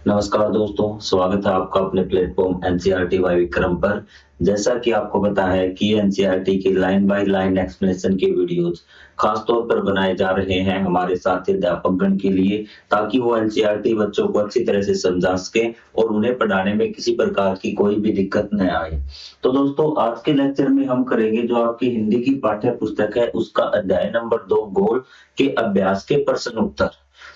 नमस्कार दोस्तों, स्वागत है आपका अपने प्लेटफ़ॉर्म एनसीईआरटी बाय विक्रम पर। जैसा कि आपको पता है कि एनसीईआरटी की लाइन बाय लाइन एक्सप्लेनेशन के वीडियोज़ खास तौर पर बनाए जा रहे हैं हमारे साथी अध्यापकगण के लिए, ताकि वो एनसीईआरटी बच्चों को अच्छी तरह से समझा सकें और उन्हें पढ़ाने में किसी प्रकार की कोई भी दिक्कत न आए। तो दोस्तों, आज के लेक्चर में हम करेंगे जो आपकी हिंदी की पाठ्य पुस्तक है, उसका अध्याय नंबर 2 गोल के अभ्यास के प्रश्न उत्तर।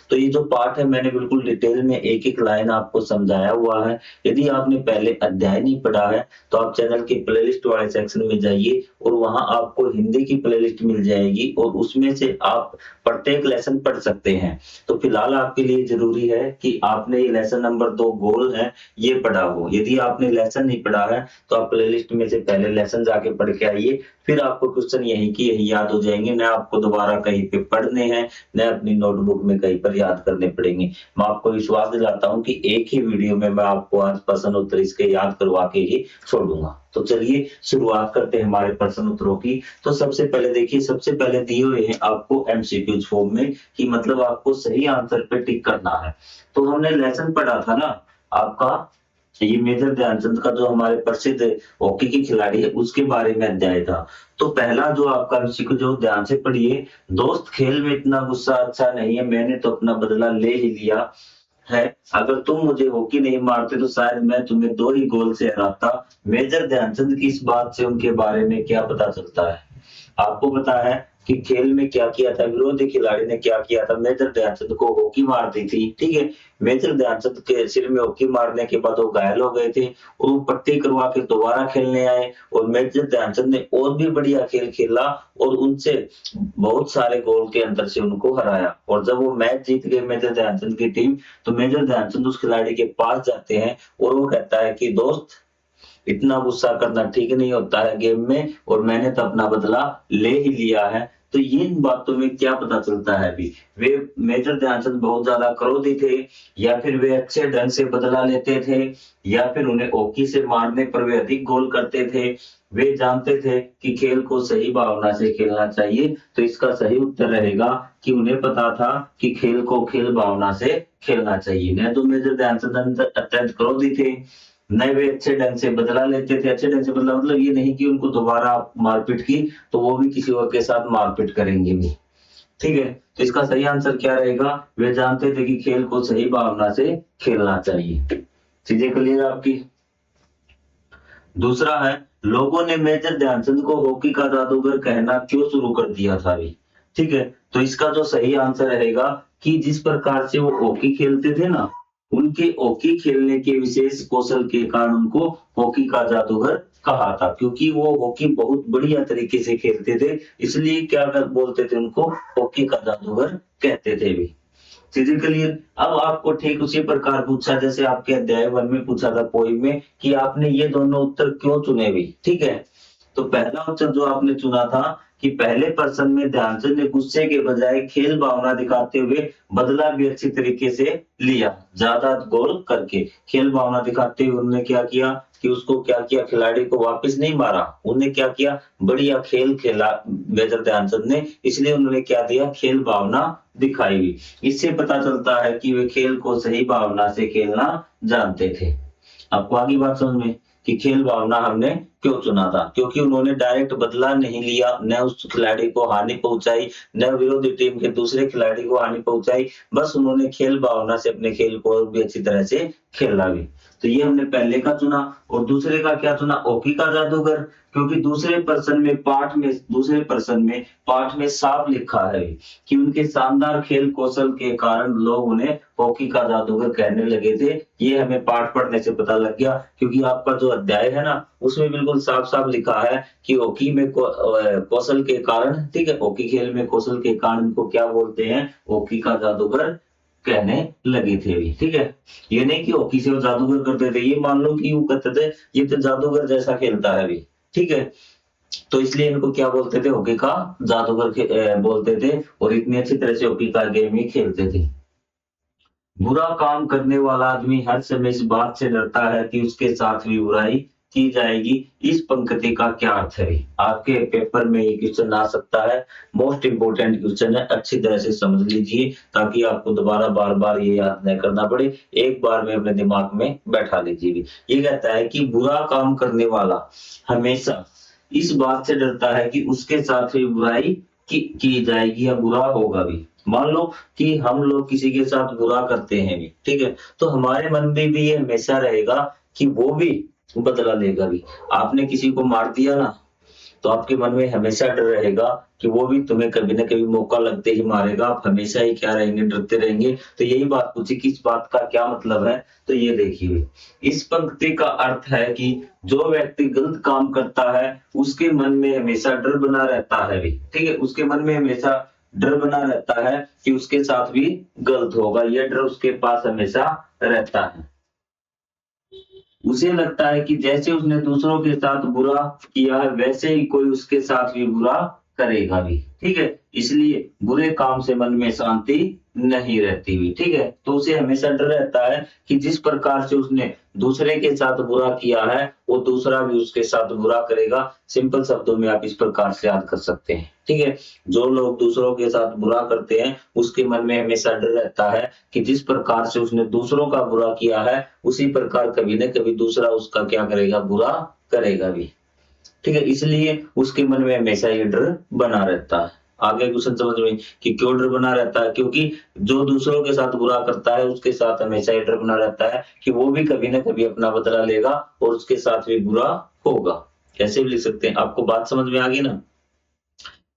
तो ये जो पाठ है मैंने बिल्कुल डिटेल में एक-एक लाइन आपको समझाया हुआ है। यदि आपने पहले अध्याय नहीं पढ़ा है, तो आप चैनल के प्लेलिस्ट वाले सेक्शन में जाइए और वहाँ आपको हिंदी की प्लेलिस्ट मिल जाएगी और उसमें से आप प्रत्येक लेसन पढ़ सकते हैं। तो फिलहाल आपके लिए ज़रूरी है कि आपने ये लेसन नंबर 2 गोल है, ये पढ़ा हो। यदि आपने लेसन नहीं पढ़ा है, तो आप प्लेलिस्ट में से पहले लेसन जाके पढ़ के आइए, फिर आपको क्वेश्चन यहीं के यहीं याद हो जाएँगे, ना आपको दोबारा कहीं पे पढ़ने हैं, न अपनी नोटबुक में कहीं पर याद करने पड़ेंगे। मैं आपको विश्वास दिलाता हूँ कि एक ही वीडियो में मैं आपको आज प्रश्न उत्तर इसके याद करवा के ही छोड़ूँगा। तो चलिए शुरुआत करते हैं हमारे प्रश्न उत्तरों की। तो सबसे पहले देखिए, सबसे पहले दिए हुए हैं आपको एमसीक्यूज़ फॉर्म में कि मतलब आपको सही आंसर पे टिक करना है। तो हमने लेसन पढ़ा था ना आपका, ये मेजर ध्यानचंद का जो हमारे प्रसिद्ध हॉकी के खिलाड़ी है उसके बारे में अध्याय था। तो पहला जो आपका एमसीक्यू जो ध्यान से पढ़िए, दोस्त खेल में इतना गुस्सा अच्छा नहीं है, मैंने तो अपना बदला ले ही लिया है। अगर तुम मुझे हॉकी नहीं मारते तो शायद मैं तुम्हें 2 ही गोल से हराता। मेजर ध्यानचंद की इस बात से उनके बारे में क्या पता चलता है? आपको पता है कि खेल में क्या किया था, विरोधी खिलाड़ी ने क्या किया था, मेजर ध्यानचंद को हॉकी मार दी थी, ठीक है? मेजर ध्यानचंद के सिर में हॉकी मारने के बाद वो घायल हो गए थे और वो पट्टी करवा के दोबारा खेलने आए और मेजर ध्यानचंद ने और भी बढ़िया खेल खेला और उनसे बहुत सारे गोल के अंतर से उनको हराया और जब वो मैच जीत गए मेजर ध्यानचंद की टीम, तो मेजर ध्यानचंद उस खिलाड़ी के पास जाते हैं और वो कहता है कि दोस्त, इतना गुस्सा करना ठीक नहीं होता है गेम में और मैंने तो अपना बदला ले ही लिया है। तो इन बातों में क्या पता चलता है अभी? वे मेजर ध्यानचंद बहुत ज़्यादा क्रोधी थे या फिर वे अच्छे ढंग से बदला लेते थे या फिर उन्हें हॉकी से मारने पर वे अधिक गोल करते थे। वे जानते थे कि खेल को सही भावना से खेलना चाहिए, तो इसका सही उत्तर रहेगा कि उन्हें पता था कि खेल को खेल भावना से खेलना चाहिए। नहीं तो मेजर ध्यानचंद अत्यंत क्रोधी थे, नहीं वे अच्छे ढंग से बदला लेते थे। अच्छे ढंग से बदला मतलब ये नहीं कि उनको दोबारा मारपीट की तो वो भी किसी और के साथ मारपीट करेंगे भी, ठीक है? तो इसका सही आंसर क्या रहेगा? वे जानते थे कि खेल को सही भावना से खेलना चाहिए। चीजें क्लियर है आपकी? दूसरा है, लोगों ने मेजर ध्यानचंद को हॉकी का जादूगर कहना क्यों शुरू कर दिया था अभी? ठीक है? तो इसका जो सही आंसर रहेगा कि जिस प्रकार से वो हॉकी खेलते थे ना, उनके हॉकी खेलने के विशेष कौशल के कारण उनको हॉकी का जादूगर कहा था, क्योंकि वो हॉकी बहुत बढ़िया तरीके से खेलते थे, इसलिए क्या बोलते थे उनको, हॉकी का जादूगर कहते थे भी। चीजें क्लियर? अब आपको ठीक उसी प्रकार पूछा जैसे आपके अध्याय 1 में पूछा था पोइम में कि आपने ये दोनों उत्तर क्यों चुने भी, ठीक है? तो पहला उत्तर जो आपने चुना था कि पहले प्रश्न में ध्यानचंद ने गुस्से के बजाय खेल भावना दिखाते हुए बदला भी अच्छी तरीके से लिया, ज्यादा गोल करके। खेल भावना दिखाते हुए उन्होंने क्या किया कि उसको क्या किया, खिलाड़ी को वापस नहीं मारा, उन्होंने क्या किया, बढ़िया खेल खेला मेजर ध्यानचंद ने, इसलिए उन्होंने क्या दिया, खेल भावना दिखाई भी। इससे पता चलता है कि वे खेल को सही भावना से खेलना जानते थे। आपको आगे बात समझ में कि खेल भावना हमने क्यों चुना था? क्योंकि उन्होंने डायरेक्ट बदला नहीं लिया, न उस खिलाड़ी को हानि पहुंचाई, न विरोधी टीम के दूसरे खिलाड़ी को हानि पहुंचाई, बस उन्होंने खेल भावना से अपने खेल को और भी अच्छी तरह से खेला भी। तो ये हमने पहले का चुना और दूसरे का क्या चुना, हॉकी का जादूगर, क्योंकि दूसरे प्रश्न में पाठ में साफ लिखा है कि उनके शानदार खेल कौशल के कारण लोग उन्हें हॉकी का जादूगर कहने लगे थे। ये हमें पाठ पढ़ने से पता लग गया, क्योंकि आपका जो अध्याय है ना उसमें बिल्कुल साफ-साफ लिखा है कि हॉकी में कौशल के कारण, ठीक है, हॉकी खेल में कौशल के कारण इनको क्या बोलते हैं, हॉकी का जादूगर कहने लगे थे भी, ठीक है? ये नहीं कि हॉकी से वो जादूगर करते थे, ये मान लो कि वो कहते थे ये तो जादूगर जैसा खेलता है अभी, ठीक है? तो इसलिए इनको क्या बोलते थे, हॉकी का जादूगर बोलते थे और इतनी अच्छी तरह से हॉकी का गेम ही खेलते थे। बुरा काम करने वाला आदमी हर समय इस बात से डरता है कि उसके साथ भी बुराई की जाएगी, इस पंक्ति का क्या अर्थ है? आपके पेपर में ये क्वेश्चन आ सकता है, मोस्ट इंपोर्टेंट क्वेश्चन है, अच्छी तरह से समझ लीजिए ताकि आपको दोबारा बार-बार ये याद नहीं करना पड़े, एक बार में अपने दिमाग में बैठा लीजिए। ये कहता है कि बुरा काम करने वाला हमेशा इस बात से डरता है कि उसके साथ भी बुराई की जाएगी या बुरा होगा भी। मान लो कि हम लोग किसी के साथ बुरा करते हैं भी, ठीक है? तो हमारे मन में भी ये हमेशा रहेगा कि वो भी बदला लेगा भी। आपने किसी को मार दिया ना, तो आपके मन में हमेशा डर रहेगा कि वो भी तुम्हें कभी ना कभी मौका लगते ही मारेगा। आप हमेशा ही क्या रहेंगे, डरते रहेंगे। तो यही बात पूछी कि इस बात का क्या मतलब है? तो ये देखिए, इस पंक्ति का अर्थ है कि जो व्यक्ति गलत काम करता है, उसके मन में हमेशा डर बना रहता है भी, ठीक है? उसके मन में हमेशा डर बना रहता है कि उसके साथ भी गलत होगा। यह डर उसके पास हमेशा रहता है। उसे लगता है कि जैसे उसने दूसरों के साथ बुरा किया है, वैसे ही कोई उसके साथ भी बुरा करेगा भी, ठीक है? इसलिए बुरे काम से मन में शांति नहीं रहती भी, ठीक है? तो उसे हमेशा डर रहता है कि जिस प्रकार से उसने दूसरे के साथ बुरा किया है, वो दूसरा भी उसके साथ बुरा करेगा। सिंपल शब्दों में आप इस प्रकार से याद कर सकते हैं, ठीक है? जो लोग दूसरों के साथ बुरा करते हैं, उसके मन में हमेशा डर रहता है कि जिस प्रकार से उसने दूसरों का बुरा किया है, उसी प्रकार कभी न कभी दूसरा उसका क्या करेगा, बुरा करेगा भी, ठीक है? इसलिए उसके मन में हमेशा ये डर बना रहता है। आगे क्वेश्चन समझ में कि क्यों डर बना रहता है? क्योंकि जो दूसरों के साथ बुरा करता है, उसके साथ हमेशा ये डर बना रहता है कि वो भी कभी न कभी अपना बदला लेगा और उसके साथ भी बुरा होगा। ऐसे भी लिख सकते हैं। आपको बात समझ में आ गई ना?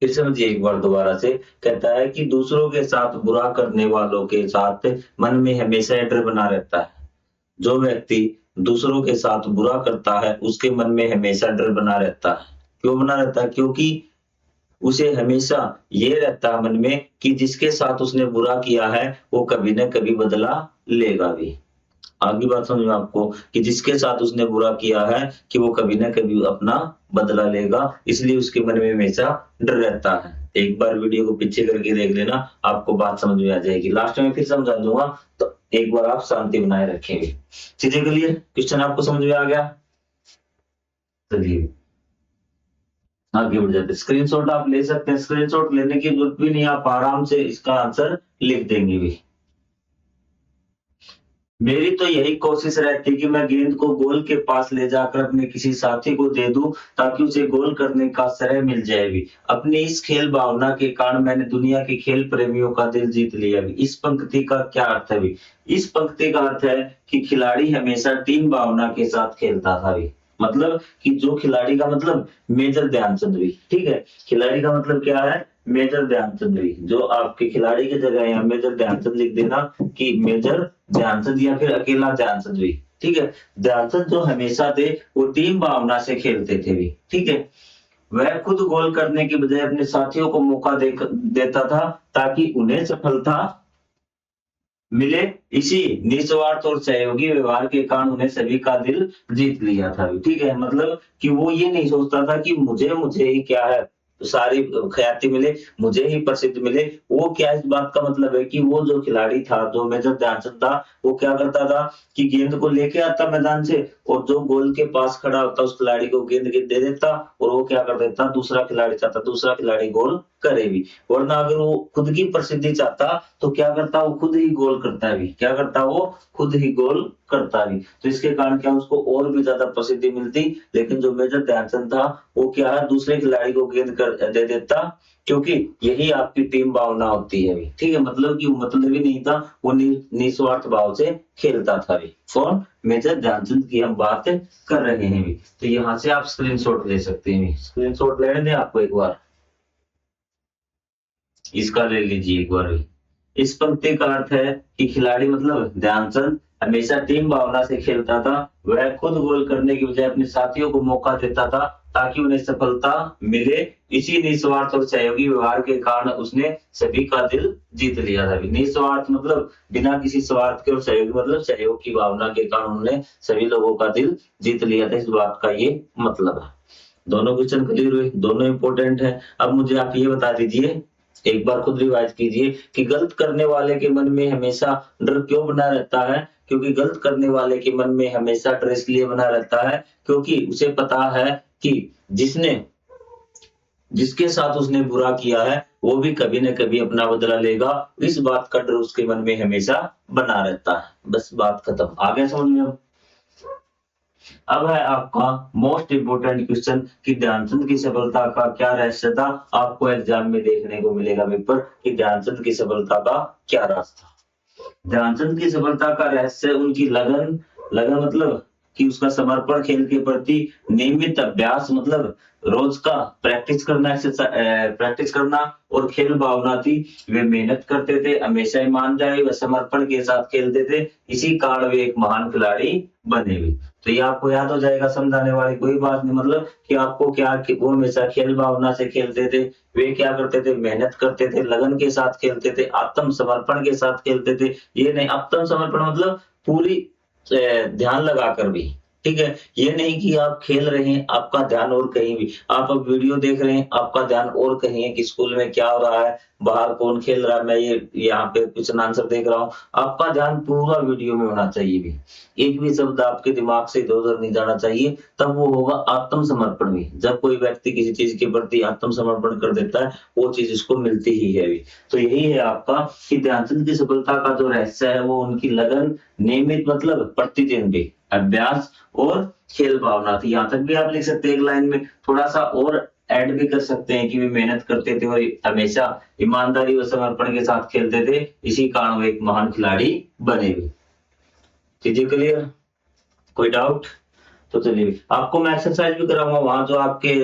फिर समझिए एक बार दोबारा से, कहता है कि दूसरों के साथ बुरा करने वालों के साथ मन में हमेशा ये डर बना रहता है। जो व्यक्ति दूसरों के साथ बुरा करता है, उसके मन में हमेशा डर बना रहता है। क्यों बना रहता है? क्योंकि उसे हमेशा ये रहता है मन में कि जिसके साथ उसने बुरा किया है, वो कभी न कभी बदला लेगा भी। आगे बात समझ में आपको कि जिसके साथ उसने बुरा किया है कि वो कभी न कभी अपना बदला लेगा, इसलिए उसके मन में हमेशा डर रहता है। एक बार वीडियो को पीछे करके देख लेना, आपको बात समझ में आ जाएगी। लास्ट में फिर समझा दूंगा, तो एक बार आप शांति बनाए रखेंगे। चीजें क्लियर? क्वेश्चन आपको समझ में आ गया? चलिए आगे बढ़ जाते हैं। स्क्रीनशॉट आप ले सकते हैं, स्क्रीनशॉट लेने की जरूरत भी नहीं, आप आराम से इसका आंसर लिख देंगे भी। मेरी तो यही कोशिश रहती है कि मैं गेंद को गोल के पास ले जाकर अपने किसी साथी को दे दूं ताकि उसे गोल करने का श्रेय मिल जाए भी। अपनी इस खेल भावना के कारण मैंने दुनिया के खेल प्रेमियों का दिल जीत लिया भी। इस पंक्ति का क्या अर्थ है भी? इस पंक्ति का अर्थ है कि खिलाड़ी हमेशा टीम भावना के साथ खेलता था भी। मतलब कि जो खिलाड़ी का मतलब मेजर ध्यानचंद भी, ठीक है? खिलाड़ी का मतलब क्या है? मेजर ध्यानचंद भी। जो आपके खिलाड़ी की जगह यहाँ मेजर ध्यानचंद लिख देना कि मेजर ध्यानचंद या फिर अकेला ध्यानचंद भी, ठीक है? ध्यानचंद जो हमेशा थे वो टीम भावना से खेलते थे भी, ठीक है? वह खुद गोल करने की बजाय अपने साथियों को मौका देता था ताकि उन्हें सफलता मिले। इसी निस्वार्थ और सहयोगी व्यवहार के कारण उन्हें सभी का दिल जीत लिया था, ठीक है? मतलब कि वो ये नहीं सोचता था कि मुझे ही क्या है, सारी ख्याति मिले, मुझे ही प्रसिद्ध मिले। वो क्या, इस बात का मतलब है कि वो जो खिलाड़ी था, जो मेजर ध्यानचंद था, वो क्या करता था कि गेंद को लेके आता मैदान से और जो गोल के पास खड़ा होता उस खिलाड़ी को गेंद दे देता और वो क्या कर देता, दूसरा खिलाड़ी चाहता दूसरा खिलाड़ी गोल करे भी। वरना अगर वो खुद की प्रसिद्धि चाहता तो क्या करता, वो खुद ही गोल करता भी। क्या करता, वो खुद ही गोल करता भी। तो इसके कारण क्या उसको और भी ज्यादा प्रसिद्धि मिलती। लेकिन जो मेजर ध्यानचंद था वो क्या है, दूसरे खिलाड़ी को गेंद दे देता, क्योंकि यही आपकी टीम भावना होती है, ठीक है? मतलब कि वो मतलब ही नहीं था, वो निस्वार्थ भाव से खेलता था भी। कौन? मेजर ध्यानचंद की हम बात कर रहे हैं भी। तो यहाँ से आप स्क्रीनशॉट ले सकते हैं। स्क्रीनशॉट लेने दें आपको एक बार, इसका ले लीजिए एक बार भी। इस पंक्ति का अर्थ है कि खिलाड़ी मतलब ध्यानचंद हमेशा टीम भावना से खेलता था। वह खुद गोल करने की बजाय अपने साथियों को मौका देता था ताकि उन्हें सफलता मिले। इसी निस्वार्थ और सहयोगी व्यवहार के कारण उसने सभी का दिल जीत लिया था। निस्वार्थ मतलब बिना किसी स्वार्थ के, और सहयोगी मतलब सहयोग की भावना के कारण उन्होंने सभी लोगों का दिल जीत लिया था। इस बात का ये मतलब है। दोनों क्वेश्चन क्लियर हुए, दोनों इंपॉर्टेंट है। अब मुझे आप ये बता दीजिए एक बार खुद रिवाइज कीजिए कि गलत करने वाले के मन में हमेशा डर क्यों बना रहता है? क्योंकि गलत करने वाले के मन में हमेशा डर इसलिए बना रहता है क्योंकि उसे पता है कि जिसके साथ उसने बुरा किया है वो भी कभी न कभी अपना बदला लेगा। इस बात का डर उसके मन में हमेशा बना रहता है। बस बात खत्म। आ गया समझ में अब है आपका मोस्ट इम्पोर्टेंट क्वेश्चन कि ध्यानचंद की सफलता का क्या रहस्य था? आपको एग्जाम में देखने को मिलेगा पेपर कि ध्यानचंद की सफलता का क्या राज था। ध्यानचंद की सफलता का रहस्य उनकी लगन लगन मतलब कि उसका समर्पण खेल के प्रति, नियमित अभ्यास मतलब रोज का प्रैक्टिस करना और खेल भावना थी। वे मेहनत करते थे, हमेशा ईमानदारी व समर्पण के साथ खेलते थे, इसी कारण वे एक महान खिलाड़ी बने भी। तो ये आपको याद हो जाएगा, समझाने वाली कोई बात नहीं। मतलब कि आपको क्या कि वो हमेशा खेल भावना से खेलते थे, वे क्या करते थे, मेहनत करते थे, लगन के साथ खेलते थे, आत्मसमर्पण के साथ खेलते थे। ये नहीं, आत्मसमर्पण मतलब पूरी ध्यान लगाकर भी, ठीक है। ये नहीं कि आप खेल रहे हैं, आपका ध्यान और कहीं भी, आप अब वीडियो देख रहे हैं, आपका ध्यान और कहीं है कि स्कूल में क्या हो रहा है, बाहर कौन खेल रहा है, मैं ये यहाँ पे क्वेश्चन आंसर देख रहा हूँ। आपका ध्यान पूरा वीडियो में होना चाहिए भी, एक भी शब्द आपके दिमाग से इधर-उधर नहीं जाना चाहिए, तब वो होगा आत्मसमर्पण भी। जब कोई व्यक्ति किसी चीज के प्रति आत्मसमर्पण कर देता है, वो चीज उसको मिलती ही है भी। तो यही है आपका कि ध्यानचंद की सफलता का जो रहस्य है वो उनकी लगन, नियमित मतलब प्रतिदिन भी अभ्यास और खेल भावना थी। यहाँ तक भी आप लिख सकते हैं एक लाइन में, थोड़ा सा और ऐड भी कर सकते हैं कि वे मेहनत करते थे और हमेशा ईमानदारी और समर्पण के साथ खेलते थे, इसी कारण वो एक महान खिलाड़ी बने भी। चीजें क्लियर? कोई डाउट? तो चलिए आपको मैं एक्सरसाइज भी कराऊंगा वहां, जो आपके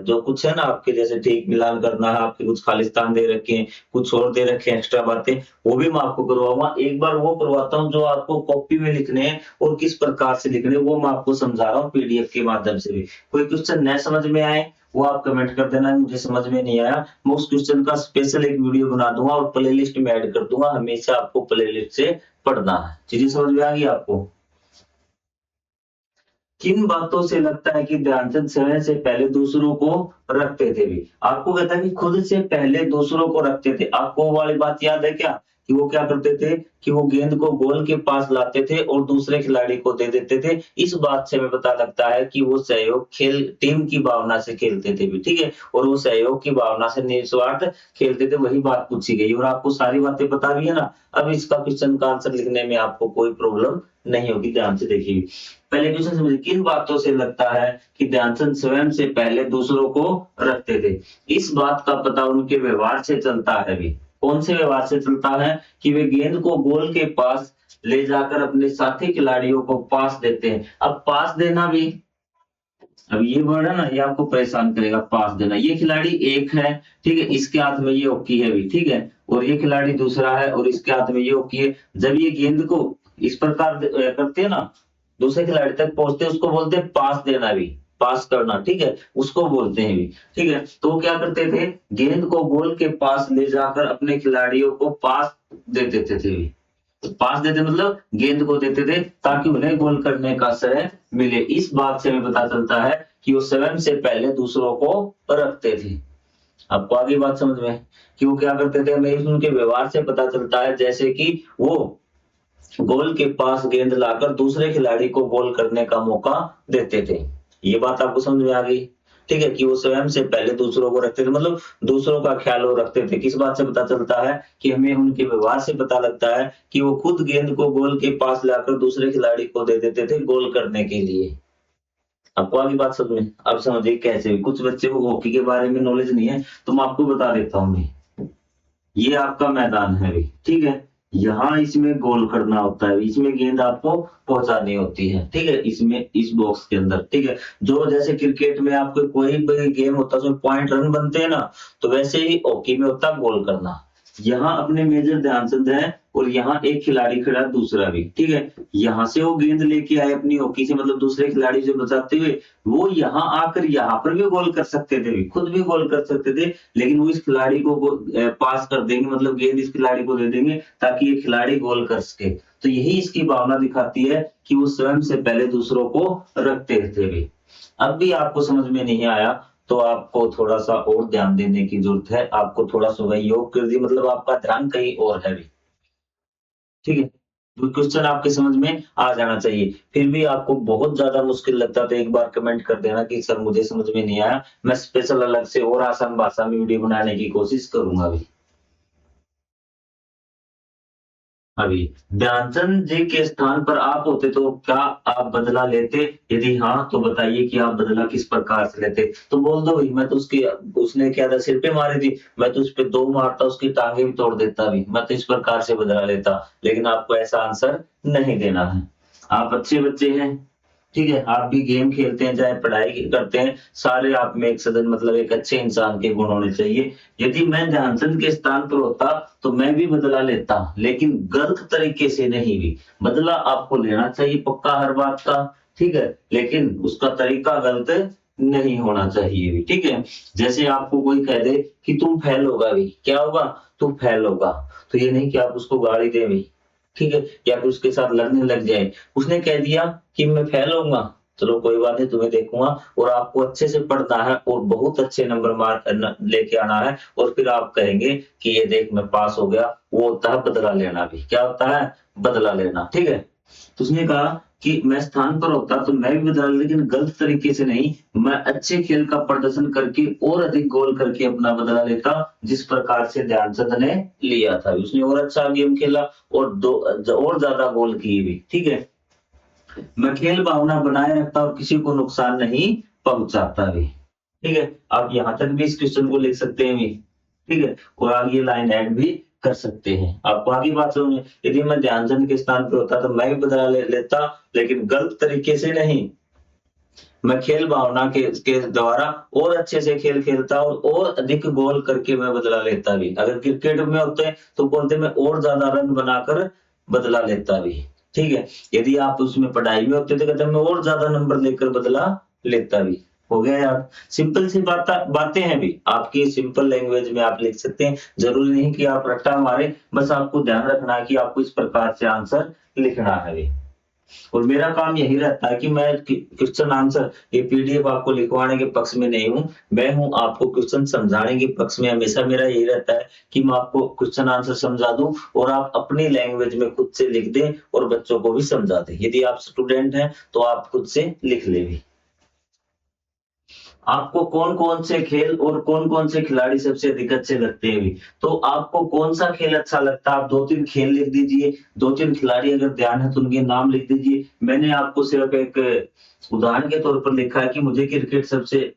जो कुछ है ना, आपके जैसे ठीक मिलान करना है, आपके कुछ खालिस्तान दे रखे हैं, कुछ और दे रखे हैं एक्स्ट्रा बातें, वो भी मैं आपको करवाऊंगा। एक बार वो करवाता हूँ जो आपको कॉपी में लिखने हैं और किस प्रकार से लिखने हैं, वो मैं आपको समझा रहा हूँ पीडीएफ के माध्यम से भी। कोई क्वेश्चन न समझ में आए वो आप कमेंट कर देना, मुझे समझ में नहीं आया, मैं उस क्वेश्चन का स्पेशल एक वीडियो बना दूंगा और प्लेलिस्ट में ऐड कर दूंगा। हमेशा आपको प्लेलिस्ट से पढ़ना है। चीजें समझ में आ गई आपको? किन बातों से लगता है कि ध्यानचंद समय से पहले दूसरों को रखते थे भी? आपको कहता है कि खुद से पहले दूसरों को रखते थे। आपको वो वाली बात याद है क्या कि वो क्या करते थे कि वो गेंद को गोल के पास लाते थे और दूसरे खिलाड़ी को दे देते थे। इस बात से हमें पता लगता है कि वो सहयोग खेल टीम की भावना से खेलते थे भी, ठीक है। और वो सहयोग की भावना से निस्वार्थ खेलते थे, वही बात पूछी गई और आपको सारी बातें पता भी है ना। अब इसका क्वेश्चन का आंसर लिखने में आपको कोई प्रॉब्लम नहीं होगी। ध्यान से देखिए, पहले क्वेश्चन समझिए, किन बातों से लगता है कि ध्यानचंद स्वयं से पहले दूसरों को रखते थे? इस बात का पता उनके व्यवहार से चलता है भी। कौन से व्यवहार से चलता है कि वे गेंद को गोल के पास ले जाकर अपने साथी खिलाड़ियों को पास देते हैं। अब पास देना भी, अब ये वर्ड है ना, ये आपको परेशान करेगा, पास देना। ये खिलाड़ी एक है, ठीक है, इसके हाथ में ये हॉकी है भी, ठीक है, और ये खिलाड़ी दूसरा है और इसके हाथ में ये हॉकी है। जब ये गेंद को इस प्रकार करते हैं ना, दूसरे खिलाड़ी तक पहुंचते हैं, उसको बोलते हैं पास देना भी, पास करना, ठीक है, उसको बोलते हैं भी, ठीक है। तो वो क्या करते थे, गेंद को गोल के पास ले जाकर अपने खिलाड़ियों को पास दे देते थे भी। पास देते मतलब गेंद को देते थे ताकि उन्हें गोल करने का श्रेय मिले। इस बात से हमें पता चलता है कि वो स्वयं से पहले दूसरों को रखते थे। आपको आगे बात समझ में कि वो क्या करते थे, हमें उनके व्यवहार से पता चलता है, जैसे कि वो गोल के पास गेंद लाकर दूसरे खिलाड़ी को गोल करने का मौका देते थे। ये बात आपको समझ में आ गई, ठीक है, कि वो स्वयं से पहले दूसरों को रखते थे, मतलब दूसरों का ख्याल वो रखते थे। किस बात से पता चलता है कि हमें उनके व्यवहार से पता लगता है कि वो खुद गेंद को गोल के पास लाकर दूसरे खिलाड़ी को दे देते थे गोल करने के लिए। आपको आगे बात समझ में? अब समझिए कैसे, कुछ बच्चे को हॉकी के बारे में नॉलेज नहीं है तो मैं आपको बता देता हूँ। मैं, ये आपका मैदान है, ठीक है, यहाँ इसमें गोल करना होता है, इसमें गेंद आपको पहुंचानी होती है, ठीक है, इसमें इस बॉक्स के अंदर, ठीक है। जो जैसे क्रिकेट में आपको कोई भी गेम होता है उसमें पॉइंट रन बनते हैं ना, तो वैसे ही हॉकी में होता है गोल करना। यहाँ अपने मेजर ध्यानचंद है और यहाँ एक खिलाड़ी खड़ा दूसरा भी, ठीक है। यहाँ से वो गेंद लेके आए अपनी हॉकी से, मतलब दूसरे खिलाड़ी से बचाते हुए, वो यहाँ आकर यहाँ पर भी गोल कर सकते थे, खुद भी गोल कर सकते थे, लेकिन वो इस खिलाड़ी को पास कर देंगे, मतलब गेंद इस खिलाड़ी को दे देंगे ताकि ये खिलाड़ी गोल कर सके। तो यही इसकी भावना दिखाती है कि वो स्वयं से पहले दूसरों को रखते थे भी। अब भी आपको समझ में नहीं आया तो आपको थोड़ा सा और ध्यान देने की जरूरत है। आपको थोड़ा सुबह योग कर दी, मतलब आपका ध्यान कहीं और है अभी। ठीक है, तो क्वेश्चन आपके समझ में आ जाना चाहिए। फिर भी आपको बहुत ज्यादा मुश्किल लगता है तो एक बार कमेंट कर देना कि सर मुझे समझ में नहीं आया, मैं स्पेशल अलग से और आसान भाषा में वीडियो बनाने की कोशिश करूंगा अभी। अभी ध्यानचंद जी के स्थान पर आप होते तो क्या आप बदला लेते? यदि हाँ तो बताइए कि आप बदला किस प्रकार से लेते। तो बोल दो भाई, मैं तो उसकी, उसने क्या था, सिर पे मारी थी, मैं तो उस पे दो मारता, उसकी टांगे भी तोड़ देता भी, मैं तो इस प्रकार से बदला लेता। लेकिन आपको ऐसा आंसर नहीं देना है। आप अच्छे बच्चे हैं, ठीक है, आप भी गेम खेलते हैं चाहे पढ़ाई करते हैं, सारे आप में एक सदन मतलब एक अच्छे इंसान के गुण होने चाहिए। यदि मैं ध्यानचंद के स्थान पर होता तो मैं भी बदला लेता, लेकिन गलत तरीके से नहीं भी। बदला आपको लेना चाहिए पक्का हर बात का, ठीक है, लेकिन उसका तरीका गलत नहीं होना चाहिए भी, ठीक है। जैसे आपको कोई कह दे कि तुम फेल होगा भी, क्या होगा? तुम फेल होगा, तो ये नहीं कि आप उसको गाली दे भी, ठीक है, या फिर उसके साथ लड़ने लग जाए। उसने कह दिया कि मैं फेल होऊंगा, चलो कोई बात नहीं, तुम्हें देखूंगा, और आपको अच्छे से पढ़ना है और बहुत अच्छे नंबर मार्क लेके आना है, और फिर आप कहेंगे कि ये देख मैं पास हो गया। वो होता है बदला लेना भी। क्या होता है? बदला लेना, ठीक है। तो उसने कहा कि मैं स्थान पर होता तो मैं भी बदला, लेकिन गलत तरीके से नहीं, मैं अच्छे खेल का प्रदर्शन करके और अधिक गोल करके अपना बदला लेता, जिस प्रकार से ध्यानचंद ने लिया था। उसने और अच्छा गेम खेला और दो और ज्यादा गोल किए भी, ठीक है। मैं खेल भावना बनाए रखता और किसी को नुकसान नहीं पहुंचाता भी, ठीक है। आप यहाँ तक भी इस क्वेश्चन को लिख सकते हैं भी, ठीक है, और आगे लाइन ऐड भी कर सकते हैं। आपको आगे बात समझ में, यदि मैं ध्यानचंद के स्थान पर होता तो मैं भी बदला लेता, लेकिन गलत तरीके से नहीं। मैं खेल भावना के द्वारा और अच्छे से खेल खेलता और अधिक गोल करके मैं बदला लेता भी। अगर क्रिकेट में होते तो बोलते मैं और ज्यादा रन बनाकर बदला लेता भी, ठीक है। यदि आप उसमें पढ़ाई में होते तो कहते मैं और ज्यादा नंबर लेकर बदला लेता भी। हो गया यार, सिंपल सी बातें हैं भी, आपकी सिंपल लैंग्वेज में आप लिख सकते हैं। जरूरी नहीं कि आप रट्टा मारे, बस आपको ध्यान रखना है कि आपको इस प्रकार से आंसर लिखना है भी। और मेरा काम यही रहता है कि मैं क्वेश्चन आंसर ये पीडीएफ आपको लिखवाने के पक्ष में नहीं हूँ, मैं हूँ आपको क्वेश्चन समझाने के पक्ष में। हमेशा मेरा यही रहता है कि मैं आपको क्वेश्चन आंसर समझा दूं और आप अपनी लैंग्वेज में खुद से लिख दें और बच्चों को भी समझा दें। यदि आप स्टूडेंट हैं तो आप खुद से लिख ले भी। आपको कौन-कौन से खेल और कौन-कौन से खिलाड़ी सबसे अधिक अच्छे लगते हैं भी? तो आपको कौन-सा खेल अच्छा लगता है? आप 2-3 खेल लिख दीजिए, 2-3 खिलाड़ी अगर ध्यान है तो उनके नाम लिख दीजिए। मैंने आपको सिर्फ एक उदाहरण के तौर पर लिखा है कि मुझे क्रिकेट सबसे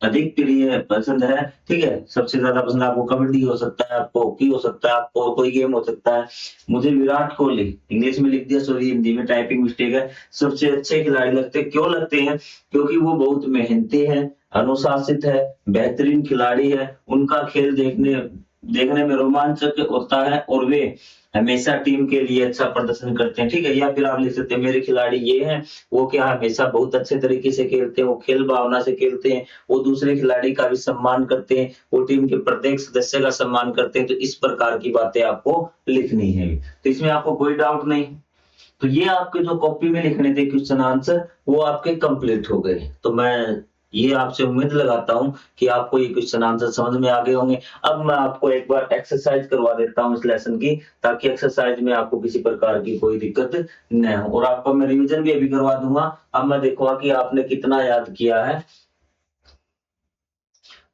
अधिक प्रिय पसंद है, ठीक है? सबसे ज़्यादा पसंद आपको कबड्डी हो सकता है, आपको हॉकी हो सकता है, आपको कोई गेम हो सकता है। मुझे विराट कोहली, इंग्लिश में लिख दिया, सॉरी हिंदी में टाइपिंग मिस्टेक है, सबसे अच्छे खिलाड़ी लगते हैं। क्यों लगते हैं? क्योंकि वो बहुत मेहनती हैं, अनुशासित है, बेहतरीन खिलाड़ी है, उनका खेल देखने देखने में रोमांचक होता है और वे हमेशा टीम के लिए अच्छा प्रदर्शन करते हैं, ठीक है? या फिर आप लिख सकते हैं मेरे खिलाड़ी ये हैं, वो क्या हमेशा बहुत अच्छे तरीके से खेलते हैं, वो खेल भावना से खेलते हैं, वो दूसरे खिलाड़ी का भी सम्मान करते हैं, वो टीम के प्रत्येक सदस्य का सम्मान करते हैं। तो इस प्रकार की बातें आपको लिखनी है, तो इसमें आपको कोई डाउट नहीं। तो ये आपके जो कॉपी में लिखने थे क्वेश्चन आंसर, वो आपके कंप्लीट हो गए। तो मैं ये आपसे उम्मीद लगाता हूँ कि आपको ये क्वेश्चन आंसर समझ में आ गए होंगे। अब मैं आपको एक बार एक्सरसाइज करवा देता हूँ इस लेसन की, ताकि एक्सरसाइज में आपको किसी प्रकार की कोई दिक्कत न हो, और आपको मैं रिवीजन भी अभी करवा दूंगा। अब मैं देखूंगा कि आपने कितना याद किया है,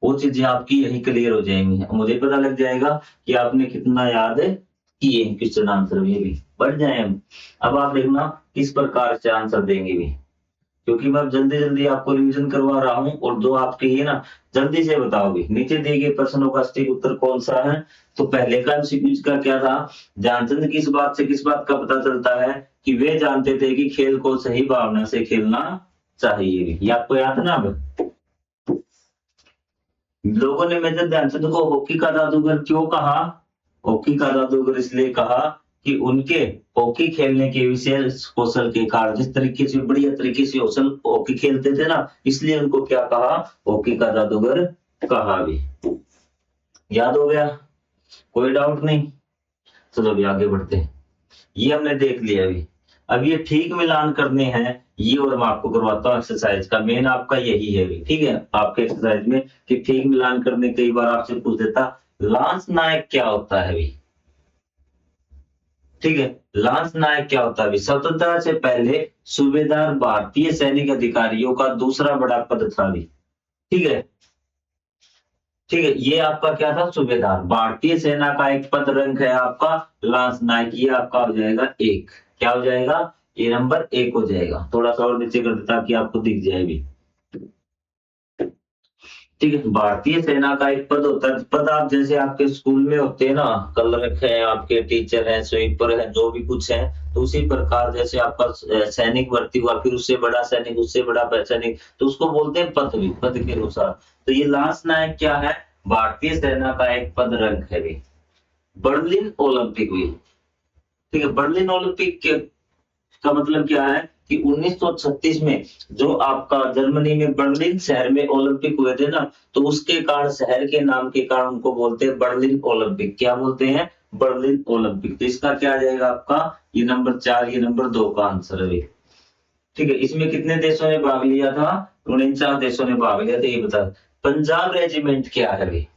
वो चीजें आपकी यही क्लियर हो जाएंगी। मुझे पता लग जाएगा कि आपने कितना याद किए क्वेश्चन आंसर में भी। बढ़ जाए हम। अब आप देखना किस प्रकार से आंसर देंगे भी, क्योंकि मैं जल्दी जल्दी आपको रिवीजन करवा रहा हूँ, और जो आपके ये ना जल्दी से बताओगे। नीचे दिए गए प्रश्नों का सटीक उत्तर कौन सा है? तो पहले का एमसीक्यू का क्या था? ध्यानचंद किस बात का पता चलता है कि वे जानते थे कि खेल को सही भावना से खेलना चाहिए। ये आपको याद है ना? अब लोगों ने मेजर ध्यानचंद को हॉकी का जादूगर क्यों कहा? हॉकी का जादूगर इसलिए कहा कि उनके हॉकी खेलने के विशेष कौशल के कारण, जिस तरीके से बढ़िया तरीके से हौसल हॉकी खेलते थे ना, इसलिए उनको क्या कहा? हॉकी का जादूगर कहा भी। याद हो गया? कोई डाउट नहीं? चलो अभी आगे बढ़ते हैं। ये हमने देख लिया अभी। अब ये ठीक मिलान करने हैं, ये और मैं आपको करवाता हूँ एक्सरसाइज का मेन आपका यही है भी, ठीक है, आपके एक्सरसाइज में कि ठीक मिलान करने कई बार आपसे पूछ देता लांस नायक क्या होता है भी, ठीक है। लांस नायक क्या होता है भी, स्वतंत्रता से पहले सूबेदार भारतीय सैनिक अधिकारियों का दूसरा बड़ा पद था भी, ठीक है। ठीक है, ये आपका क्या था, सूबेदार। भारतीय सेना का एक पद रैंक है आपका लांस नायक, ये आपका हो जाएगा एक, क्या हो जाएगा, ये नंबर एक हो जाएगा। थोड़ा सा और नीचे कर देता कि आपको दिख जाए भी, ठीक है। भारतीय सेना का एक पद होता है, पद आप जैसे आपके स्कूल में होते हैं ना, क्लर्क है, आपके टीचर है, स्वीपर है, जो भी कुछ है, तो उसी प्रकार जैसे आपका सैनिक भर्ती हुआ, फिर उससे बड़ा सैनिक, उससे बड़ा सैनिक, तो उसको बोलते हैं पद भी, पद के अनुसार। तो ये लांस नायक क्या है, भारतीय सेना का एक पद रैंक है भी। बर्लिन ओलंपिक भी, ठीक है। बर्लिन ओलंपिक का मतलब क्या है कि 1936 में जो आपका जर्मनी में बर्लिन शहर में ओलंपिक हुए थे ना, तो उसके कारण शहर के नाम के कारण उनको बोलते हैं बर्लिन ओलंपिक। क्या बोलते हैं, बर्लिन ओलंपिक। तो इसका क्या आ जाएगा आपका, ये नंबर 4, ये नंबर 2 का आंसर है, ठीक है। इसमें कितने देशों ने भाग लिया था, 49 देशों ने भाग लिया था, ये बता। पंजाब रेजिमेंट क्या है भी,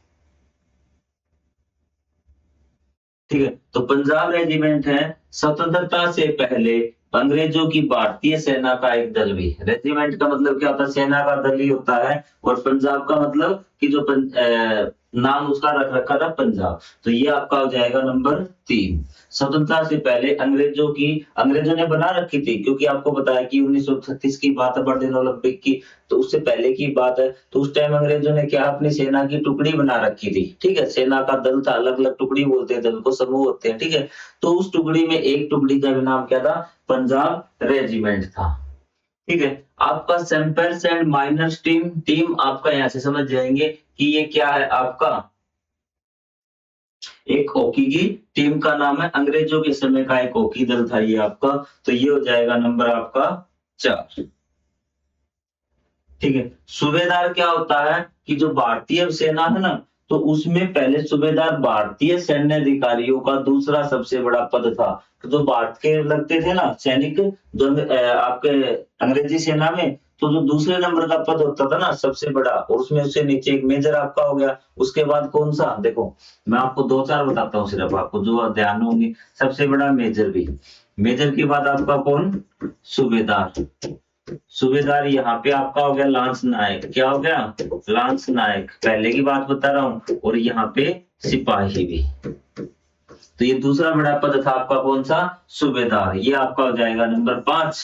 ठीक है। तो पंजाब रेजिमेंट है स्वतंत्रता से पहले अंग्रेजों की भारतीय सेना का एक दल भी। रेजिमेंट का मतलब क्या होता है, सेना का दल ही होता है। और पंजाब का मतलब कि जो नाम उसका रख रखा था पंजाब। तो ये आपका हो जाएगा नंबर 3। स्वतंत्रता से पहले अंग्रेजों ने बना रखी थी, क्योंकि आपको बताया कि 1936 की बात है, बर्लिन ओलंपिक की, तो उससे पहले की बात है। तो उस टाइम अंग्रेजों ने क्या, अपनी सेना की टुकड़ी बना रखी थी, ठीक है। सेना का दल था, अलग अलग टुकड़ी बोलते हैं दल को, समूह होते हैं, ठीक है। तो उस टुकड़ी में एक टुकड़ी का भी नाम क्या था, पंजाब रेजिमेंट था, ठीक है। आपका सैंपर्स एंड माइनर्स टीम, टीम आपका यहां से समझ जाएंगे कि ये क्या है आपका, एक हॉकी की टीम का नाम है। अंग्रेजों के समय का एक हॉकी दल था ये आपका। तो ये हो जाएगा नंबर आपका 4, ठीक है। सूबेदार क्या होता है कि जो भारतीय सेना है ना, तो उसमें पहले सूबेदार भारतीय सैन्य अधिकारियों का दूसरा सबसे बड़ा पद था। तो जो भारत के लगते थे ना सैनिक, जो आपके अंग्रेजी सेना में, तो जो दूसरे नंबर का पद होता था ना सबसे बड़ा, और उसमें उससे नीचे एक मेजर आपका हो गया। उसके बाद कौन सा, देखो मैं आपको 2-4 बताता हूँ सिर्फ, आपको जो ध्यान होंगे। सबसे बड़ा मेजर भी, मेजर के बाद आपका कौन, सूबेदार। सूबेदार यहाँ पे आपका हो गया लांस नायक, क्या हो गया, लांस नायक, पहले की बात बता रहा हूँ। और यहाँ पे सिपाही भी। तो ये दूसरा बड़ा पद था आपका कौन सा, सूबेदार, ये आपका हो जाएगा नंबर 5।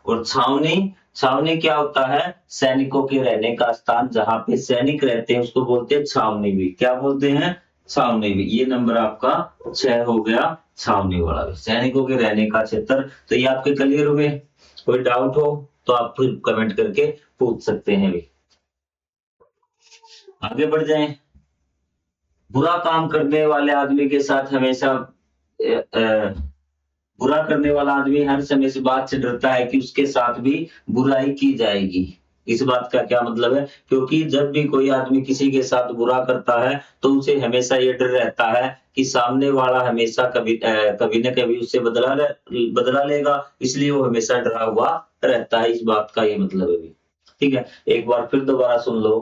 और छावनी, छावनी क्या होता है, सैनिकों के रहने का स्थान, जहां पे सैनिक रहते हैं उसको बोलते हैं छावनी भी। क्या बोलते हैं, छावनी भी। ये नंबर आपका 6 हो गया, छावनी वाला भी, सैनिकों के रहने का क्षेत्र। तो ये आपके क्लियर हो गए। कोई डाउट हो तो आप फिर कमेंट करके पूछ सकते हैं भी। आगे बढ़ जाएं। बुरा काम करने वाले आदमी के साथ हमेशा बुरा करने वाला आदमी हर समय इस बात से डरता है कि उसके साथ भी बुराई की जाएगी। इस बात का क्या मतलब है, क्योंकि जब भी कोई आदमी किसी के साथ बुरा करता है, तो उसे हमेशा ये डर रहता है कि सामने वाला हमेशा कभी न कभी उससे बदला लेगा, इसलिए वो हमेशा डरा हुआ रहता है। इस बात का ये मतलब है भी, ठीक है। एक बार फिर दोबारा सुन लो,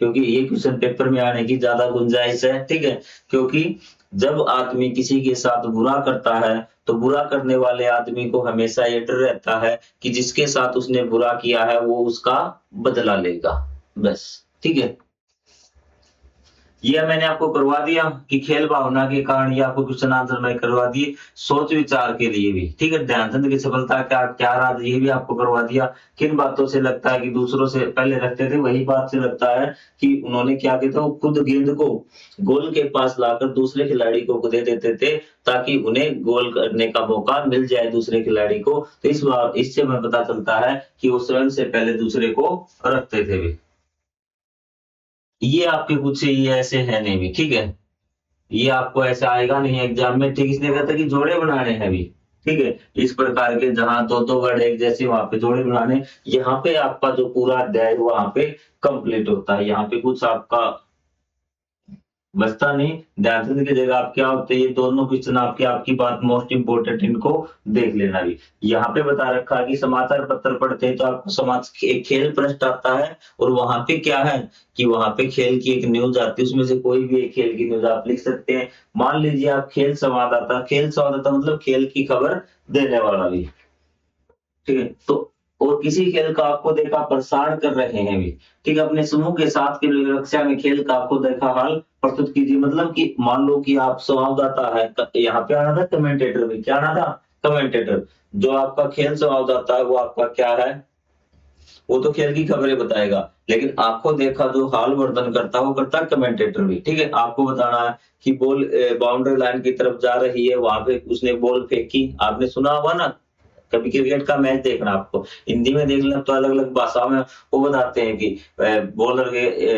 क्योंकि ये क्वेश्चन पेपर में आने की ज्यादा गुंजाइश है, ठीक है। क्योंकि जब आदमी किसी के साथ बुरा करता है, तो बुरा करने वाले आदमी को हमेशा ये डर रहता है कि जिसके साथ उसने बुरा किया है वो उसका बदला लेगा, बस, ठीक है। ये मैंने आपको करवा दिया कि खेल भावना के कारण, ये आपको क्वेश्चन आंसर मैं करवा दिए सोच विचार के लिए भी, ठीक है। ध्यानचंद की सफलता क्या क्या रहा, ये भी आपको करवा दिया। किन बातों से लगता है कि दूसरों से पहले रखते थे, वही बात से लगता है कि उन्होंने क्या किया था, वो खुद गेंद को गोल के पास लाकर दूसरे खिलाड़ी को दे देते थे, ताकि उन्हें गोल करने का मौका मिल जाए दूसरे खिलाड़ी को। तो इस बार इससे हमें पता चलता है कि वो स्वयं से पहले दूसरे को रखते थे भी। ये आपके कुछ ये ऐसे है नहीं भी, ठीक है। ये आपको ऐसा आएगा नहीं एग्जाम में, ठीक। इसने कहा था कि जोड़े बनाने हैं भी, ठीक है। इस प्रकार के जहां दो वर्ड एक जैसे, वहां पे जोड़े बनाने। यहाँ पे आपका जो पूरा अध्याय वहां पे कंप्लीट होता है। यहाँ पे कुछ आपका बचता नहीं। ध्यानचंद की जगह आप क्या होते हैं, ये दोनों क्वेश्चन आपकी बात मोस्ट इंपोर्टेंट, इनको देख लेना भी। यहाँ पे बता रखा है कि समाचार पत्र पढ़ते हैं तो आपको एक खेल पृष्ठ आता है, और वहां पे क्या है कि वहां पे खेल की एक न्यूज आती है, उसमें से कोई भी एक खेल की न्यूज आप लिख सकते हैं। मान लीजिए आप खेल संवाददाता मतलब खेल की खबर देने वाला भी, ठीक है। तो और किसी खेल का आपको देखा प्रसारण कर रहे हैं भी, ठीक है, अपने समूह के साथ की कक्षा में खेल का आपको देखा हाल प्रस्तुत कीजिए। मतलब कि मान लो कि आप संवाददाता है, यहाँ पे आना था कमेंटेटर भी, क्या आना था, कमेंटेटर। जो आपका खेल संवाददाता है वो आपका क्या है, वो तो खेल की खबरें बताएगा, लेकिन आंखों देखा जो हाल वर्णन करता है वो करता है कमेंटेटर भी, ठीक है। आपको बताना है कि बॉल बाउंड्री लाइन की तरफ जा रही है, वहां पे उसने बॉल फेंकी, आपने सुना होगा ना। कभी क्रिकेट का मैच देखना, आपको हिंदी में देख लेना तो अलग अलग भाषाओं में वो बताते हैं कि बॉलर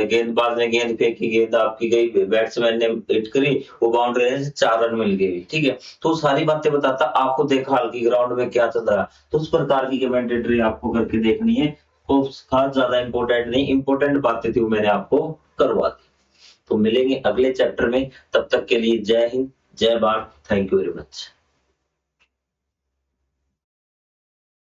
गेंदबाज ने गेंद फेंकी, गेंद आपकी गई, बैट्समैन ने हिट करी, वो बाउंड्री लाइन से 4 रन मिल गए, ठीक है। तो सारी बातें बताता, आपको देखा हाल की ग्राउंड में क्या चल रहा है, तो उस प्रकार की कमेंटेटरी आपको करके देखनी है। तो खास ज्यादा इंपॉर्टेंट नहीं, इंपॉर्टेंट बातें थी वो मैंने आपको करवा दी। तो मिलेंगे अगले चैप्टर में, तब तक के लिए जय हिंद, जय Bharat, thank you very much.